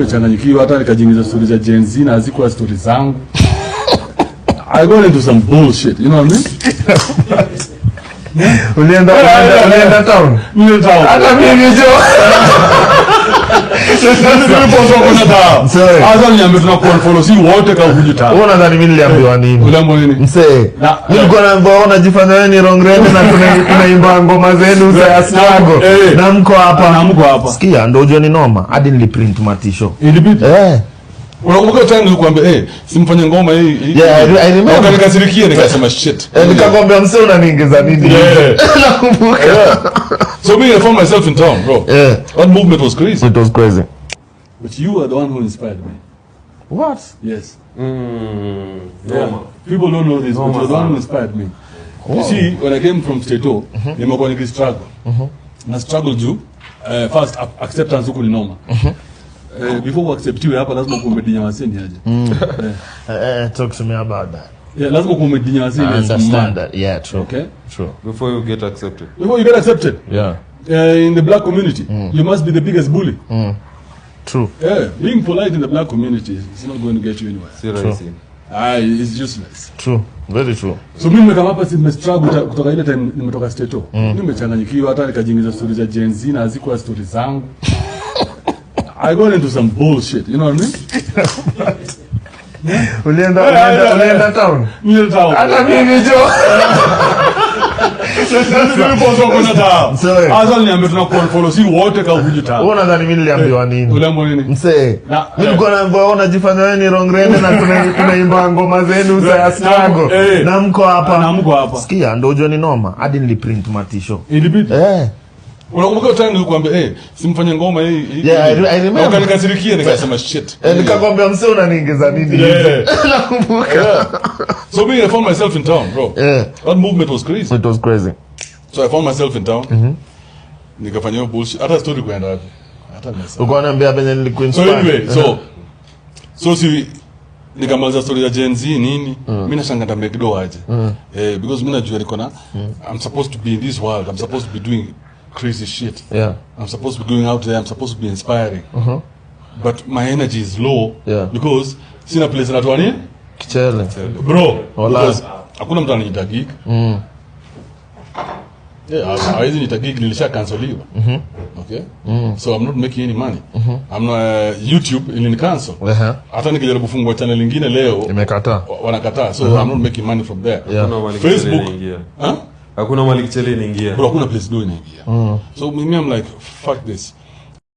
nimechanganyikiwa hata nikajiingiza stories za Gen Z na hazikuwa stories zangu. I got into some bullshit, you know what I mean? Ulienda town? Mimi town. Hata mimi jo. Sorry. Hata niambia tunakufollow si wote kama huju town. Wewe unadhani mimi niliambiwa nini? Uliambiwa nini? Msee. Nilikuwa naambiwa unajifanya wewe ni wrong rende na tunaimba ngoma zenu za struggle. Na mko hapa. Sikia ndio unajua ni noma. Hadi niliprint matisho. Ilibidi. Unakumbuka time nilikwambia simfanye ngoma hii. Yeah, I remember. Ukanikasirikia nikasema shit. Nikakwambia msee unaniingiza nini? Nakumbuka. So me I found myself in town, bro. That movement was crazy. It was crazy. But you are the one who inspired me. What? Yes. People don't know this, but you're the one who inspired me. You see, when I came from Stato, nimekuwa nikistruggle. Na struggle juu first acceptance huko ni noma. Before we accept you hapa lazima kumedinya waseni aje. Talk to me about that. Yeah, lazima kumedinya waseni. I understand that. Yeah, true. Okay? True. Before you get accepted. Before you get accepted. Yeah. In the black community, you must be the biggest bully. True. Yeah, being polite in the black community is not going to get you anywhere. It's useless. True. Very true. So mimi kama hapa struggle kutoka ile time nimetoka Stato. Nimechanganyikiwa hata nikajiingiza stories za Gen Z na hazikuwa stories zangu. I got into some bullshit, you know what I mean? Ulienda town? Mimi town. Hata mimi jo. Sorry. Hata niambia tunakufollow si wote kama huju town. Wewe unadhani mimi niliambiwa nini? Uliambiwa nini? Msee. Nilikuwa naambiwa unajifanya wewe ni wrong rende na tunaimba ngoma zenu za struggle. Na mko hapa. Sikia ndio unajua ni noma. Hadi niliprint matisho. Ilibidi. Unakumbuka time nilikwambia simfanye ngoma hii. Yeah, I remember. Ukanikasirikia nikasema shit. Nikakwambia msee unaniingiza nini? Nakumbuka. So me I found myself in town, bro. That movement was crazy. It was crazy. So I found myself in town. Nikafanya hiyo bullshit. Hata story kwenda wapi? Hata nimesema. Uko ananiambia penye nilikuinspire. So anyway, so si nikamaliza story ya Gen Z nini? Mimi nashanga McDo aje. Because mimi najua niko na I'm supposed to be in this world. I'm supposed to be doing crazy shit. Yeah. I'm supposed to be going out there. I'm supposed to be inspiring. But my energy is low because sina place na tuani kichele. Bro, because hakuna mtu ananiita gig. Hawezi niita gig nilisha canceliwa. Okay? So I'm not making any money. I'm not YouTube ilini cancel. Hata nikijaribu kufungua channel nyingine leo imekataa. Wanakataa. So I'm not making money from there. Facebook. Hakuna mali kichele inaingia. Bro, hakuna place do inaingia. So mimi I'm like fuck this.